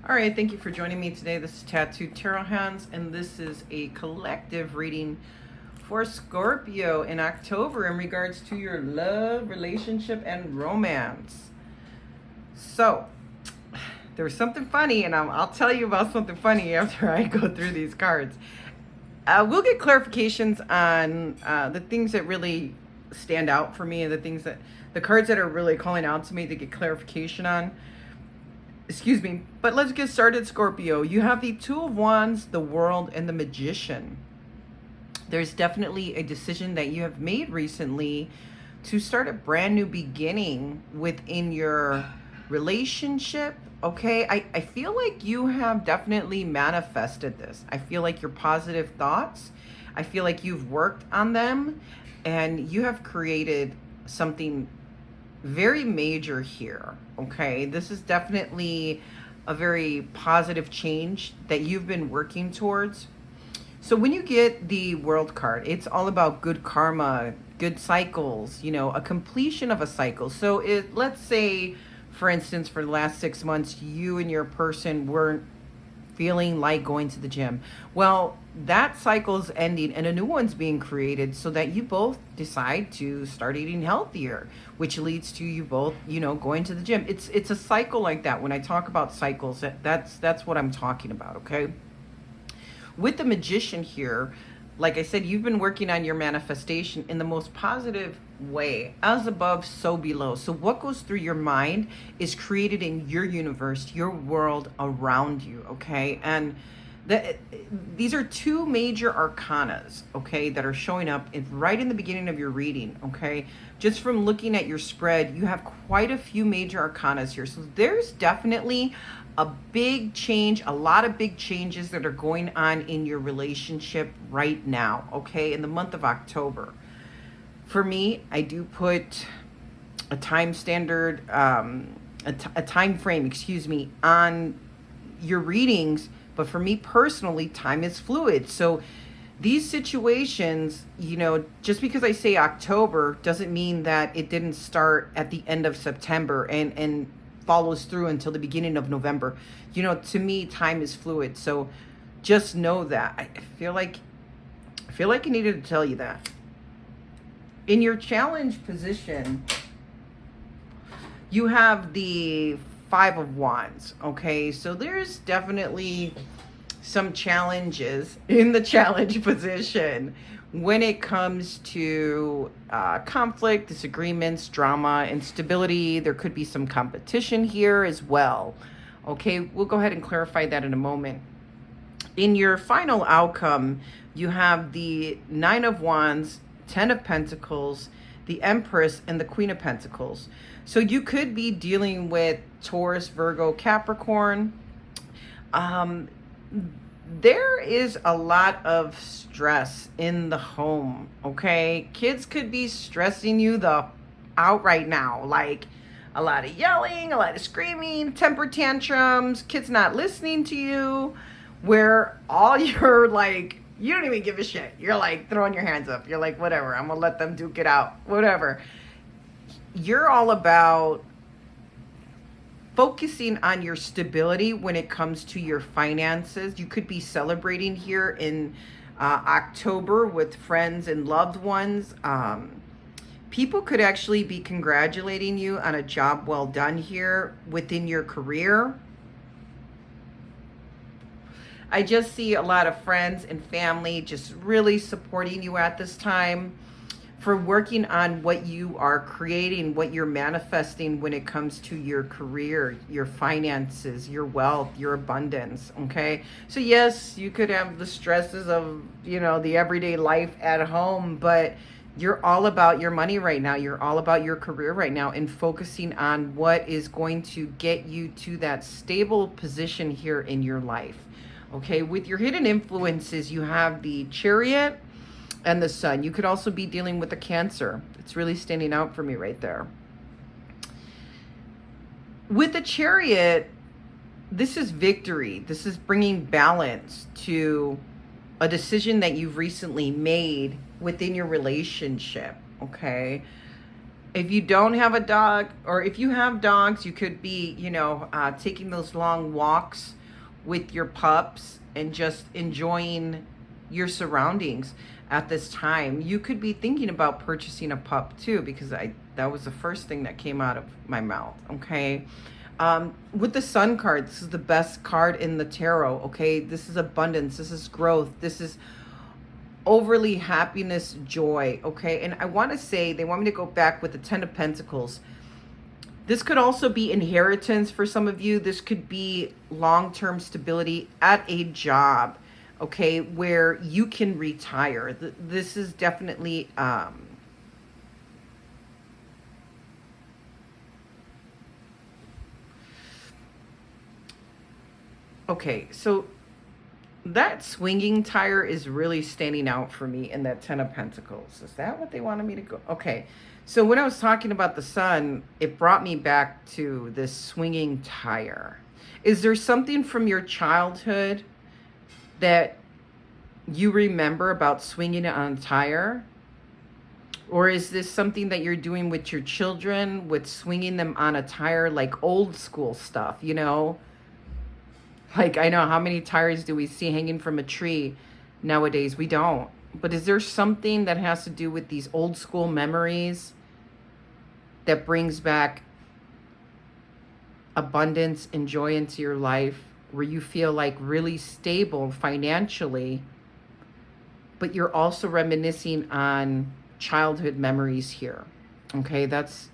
All right, thank you for joining me today. This is Tattooed Tarot Hands, and this is a collective reading for Scorpio in October in regards to your love, relationship, and romance. So, there's something funny, and I'll tell you about something funny after I go through these cards. We'll get clarifications on the things that really stand out for me and the cards that are really calling out to me to get clarification on. Excuse me, but let's get started, Scorpio. You have the Two of Wands, the World, and the Magician. There's definitely a decision that you have made recently to start a brand new beginning within your relationship. Okay, I feel like you have definitely manifested this. I feel like your positive thoughts, I feel like you've worked on them and you have created something very major here. Okay, this is definitely a very positive change that you've been working towards. So when you get the World card, it's all about good karma, good cycles, a completion of a cycle. So let's say, for instance, for the last 6 months, you and your person weren't feeling like going to the gym. Well, that cycle's ending and a new one's being created so that you both decide to start eating healthier, which leads to you both, going to the gym. It's a cycle like that. When I talk about cycles, that's what I'm talking about, okay? With the Magician here, like I said, you've been working on your manifestation in the most positive way. As above, so below. So what goes through your mind is created in your universe, your world around you, okay? And these are two major arcanas, okay, that are showing up right in the beginning of your reading, okay? Just from looking at your spread, you have quite a few major arcanas here. So there's definitely a big change, a lot of big changes that are going on in your relationship right now, okay, in the month of October. For me, I do put a time standard, a time frame, on your readings. But for me personally, time is fluid. So these situations, just because I say October doesn't mean that it didn't start at the end of September and follows through until the beginning of November. To me, time is fluid. So just know that. I feel like I needed to tell you that. In your challenge position, you have the Five of Wands, okay? So there's definitely some challenges in the challenge position when it comes to conflict, disagreements, drama, instability. There could be some competition here as well, okay? We'll go ahead and clarify that in a moment. In your final outcome, you have the Nine of Wands, Ten of Pentacles, the Empress, and the Queen of Pentacles. So you could be dealing with Taurus, Virgo, Capricorn. There is a lot of stress in the home, okay? Kids could be stressing you out right now, like a lot of yelling, a lot of screaming, temper tantrums, kids not listening to you, where all you're like, you don't even give a shit. You're like throwing your hands up. You're like, whatever, I'm gonna let them duke it out, whatever. You're all about focusing on your stability when it comes to your finances. You could be celebrating here in October with friends and loved ones. People could actually be congratulating you on a job well done here within your career. I just see a lot of friends and family just really supporting you at this time for working on what you are creating, what you're manifesting when it comes to your career, your finances, your wealth, your abundance, okay? So yes, you could have the stresses of, the everyday life at home, but you're all about your money right now. You're all about your career right now and focusing on what is going to get you to that stable position here in your life, okay? With your hidden influences, you have the Chariot and the Sun. You could also be dealing with a Cancer. It's really standing out for me right there. With the Chariot, this is victory. This is bringing balance to a decision that you've recently made within your relationship, okay? If you don't have a dog, or if you have dogs, you could be, taking those long walks with your pups and just enjoying your surroundings at this time. You could be thinking about purchasing a pup too, because that was the first thing that came out of my mouth. Okay. With the Sun card, this is the best card in the tarot. Okay. This is abundance. This is growth. This is overly happiness, joy. Okay. And I want to say, they want me to go back with the Ten of Pentacles. This could also be inheritance for some of you. This could be long-term stability at a job, okay, where you can retire. This is definitely okay, so that swinging tire is really standing out for me in that Ten of Pentacles. Is that what they wanted me to go? Okay. So when I was talking about the Sun, it brought me back to this swinging tire. Is there something from your childhood that you remember about swinging it on a tire? Or is this something that you're doing with your children, with swinging them on a tire, like old school stuff, Like, I know, how many tires do we see hanging from a tree nowadays? We don't. But is there something that has to do with these old school memories that brings back abundance and joy into your life, where you feel like really stable financially, but you're also reminiscing on childhood memories here? Okay, that's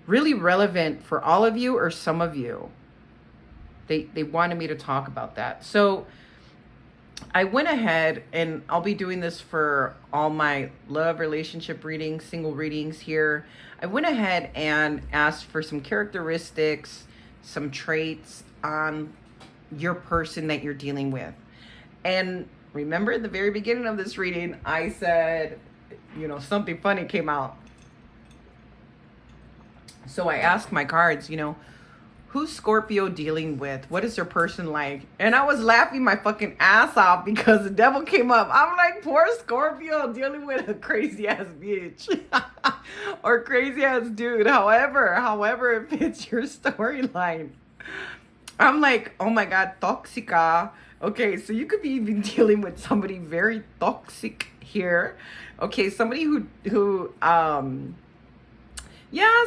really relevant for all of you or some of you. They wanted me to talk about that. So I went ahead, and I'll be doing this for all my love, relationship readings, single readings here. I went ahead and asked for some characteristics, some traits on your person that you're dealing with. And remember at the very beginning of this reading, I said, something funny came out. So I asked my cards, who's Scorpio dealing with? What is their person like? And I was laughing my fucking ass off because the devil came up. I'm like, poor Scorpio dealing with a crazy ass bitch or crazy ass dude. However it fits your storyline. I'm like, oh my God, toxica. Okay, so you could be even dealing with somebody very toxic here. Okay, somebody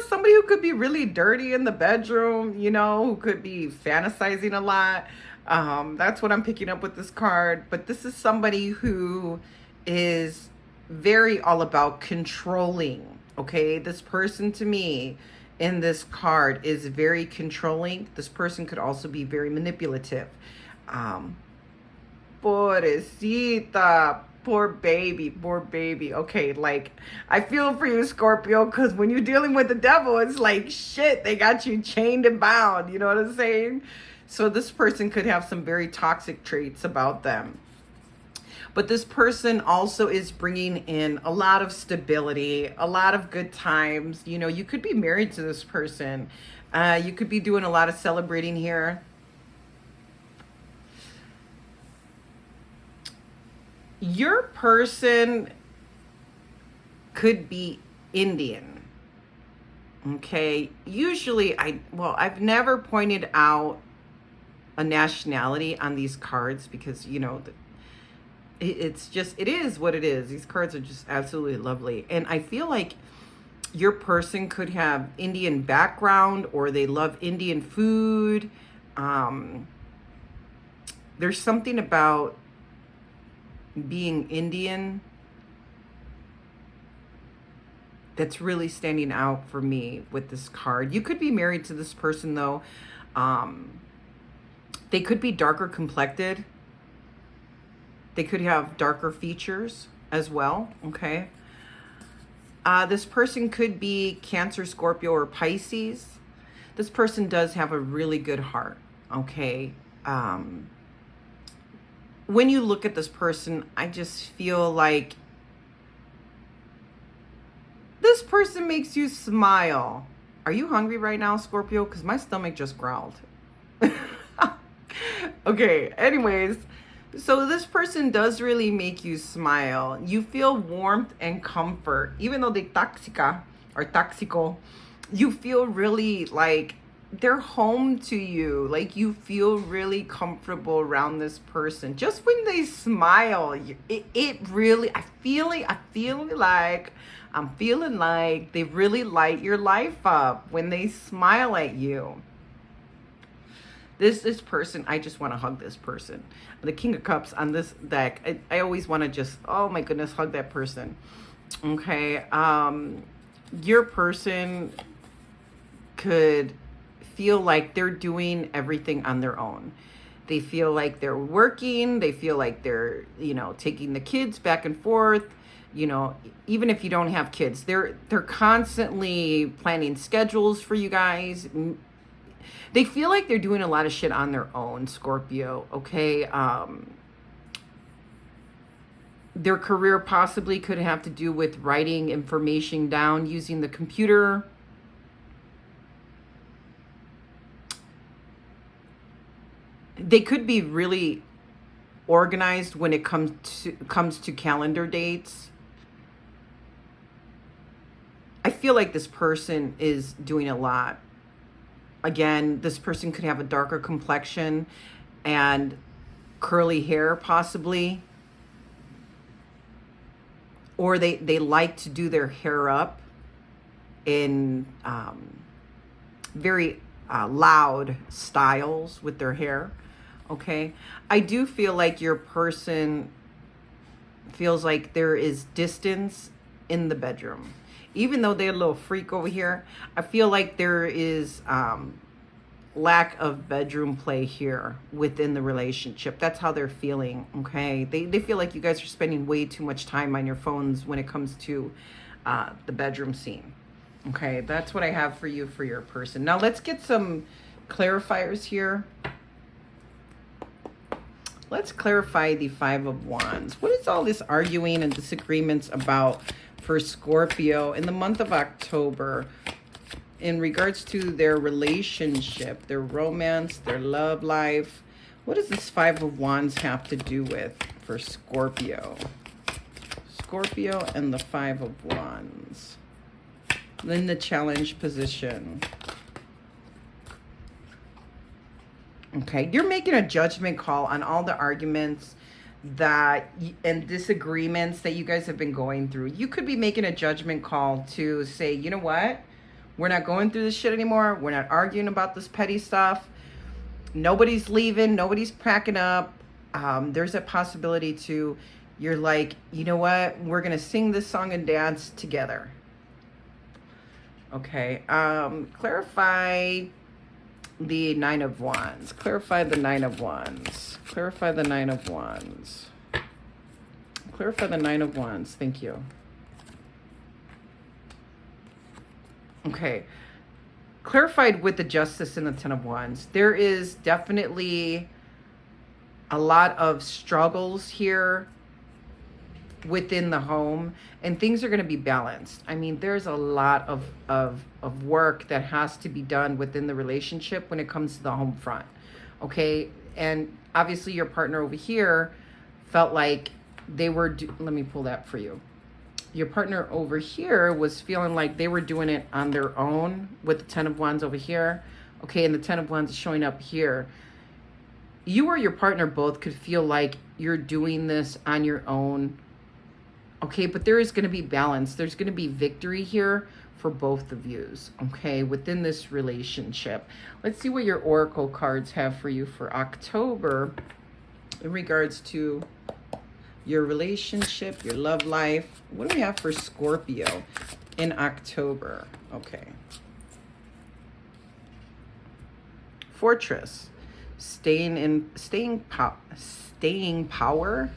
somebody who could be really dirty in the bedroom, who could be fantasizing a lot. That's what I'm picking up with this card. But this is somebody who is very all about controlling. Okay, this person to me in this card is very controlling. This person could also be very manipulative. Pobrecita. Poor baby. Okay, like, I feel for you, Scorpio, because when you're dealing with the devil, it's like, shit, they got you chained and bound. You know what I'm saying? So this person could have some very toxic traits about them. But this person also is bringing in a lot of stability, a lot of good times. You could be married to this person. You could be doing a lot of celebrating here. Your person could be Indian. Okay. Usually I've never pointed out a nationality on these cards because, it is what it is. These cards are just absolutely lovely. And I feel like your person could have Indian background, or they love Indian food. There's something about being Indian that's really standing out for me with this card. You could be married to this person though. They could be darker complected. They could have darker features as well. Okay. This person could be Cancer, Scorpio, or Pisces. This person does have a really good heart. Okay. When you look at this person, I just feel like this person makes you smile. Are you hungry right now, Scorpio? Because my stomach just growled. Okay, anyways, So this person does really make you smile. You feel warmth and comfort. Even though they toxica or toxico, you feel really like they're home to you. Like you feel really comfortable around this person. Just when they smile, it really, I'm feeling like they really light your life up when they smile at you. This person, I just want to hug this person. The King of Cups on this deck, I always want to just, oh my goodness, hug that person. Okay, your person could feel like they're doing everything on their own. They feel like they're working. They feel like they're, taking the kids back and forth. Even if you don't have kids, they're constantly planning schedules for you guys. They feel like they're doing a lot of shit on their own, Scorpio, okay? Their career possibly could have to do with writing information down using the computer. They could be really organized when it comes to calendar dates. I feel like this person is doing a lot. Again, this person could have a darker complexion and curly hair possibly. Or they like to do their hair up in very loud styles with their hair. Okay. I do feel like your person feels like there is distance in the bedroom. Even though they're a little freak over here, I feel like there is lack of bedroom play here within the relationship. That's how they're feeling, okay? They feel like you guys are spending way too much time on your phones when it comes to the bedroom scene. Okay, that's what I have for you for your person. Now let's get some clarifiers here. Let's clarify the Five of Wands. What is all this arguing and disagreements about for Scorpio in the month of October in regards to their relationship, their romance, their love life? What does this Five of Wands have to do with for Scorpio? Scorpio and the Five of Wands. In the challenge position. Okay, you're making a judgment call on all the arguments and disagreements that you guys have been going through. You could be making a judgment call to say, you know what? We're not going through this shit anymore. We're not arguing about this petty stuff. Nobody's leaving. Nobody's packing up. There's a possibility to, you're like, you know what? We're going to sing this song and dance together. Okay. Clarify the Nine of Wands. Clarify the Nine of Wands. Clarify the Nine of Wands. Clarify the Nine of Wands. Thank you. Okay. Clarified with the Justice and the Ten of Wands. There is definitely a lot of struggles here within the home, and things are going to be balanced. I mean, there's a lot of work that has to be done within the relationship when it comes to the home front. Okay. And obviously your partner over here felt like they were, let me pull that for you. Your partner over here was feeling like they were doing it on their own with the Ten of Wands over here. Okay. And the Ten of Wands is showing up here. You or your partner both could feel like you're doing this on your own. Okay, but there is going to be balance. There's going to be victory here for both of yous, okay, within this relationship. Let's see what your oracle cards have for you for October in regards to your relationship, your love life. What do we have for Scorpio in October? Okay. Fortress. Staying power.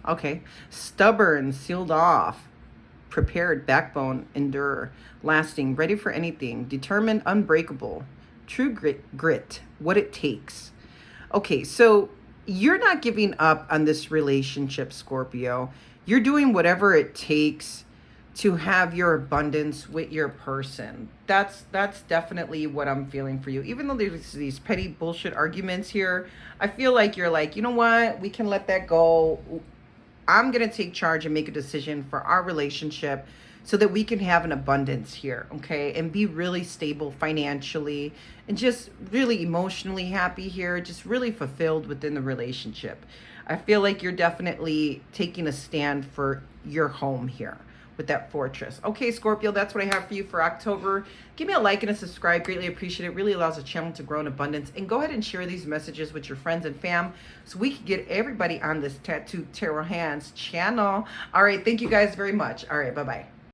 Okay. Stubborn, sealed off, prepared, backbone, endure, lasting, ready for anything, determined, unbreakable, true grit, what it takes. Okay, so you're not giving up on this relationship, Scorpio. You're doing whatever it takes to have your abundance with your person. That's definitely what I'm feeling for you. Even though there's these petty bullshit arguments here, I feel like you're like, you know what? We can let that go. I'm going to take charge and make a decision for our relationship so that we can have an abundance here, okay? And be really stable financially and just really emotionally happy here, just really fulfilled within the relationship. I feel like you're definitely taking a stand for your home here with that fortress. Okay, Scorpio, that's what I have for you for October. Give me a like and a subscribe. Greatly appreciate it. Really allows the channel to grow in abundance. And go ahead and share these messages with your friends and fam so we can get everybody on this Tattooed Tarot Hands channel. All right, thank you guys very much. All right, bye-bye.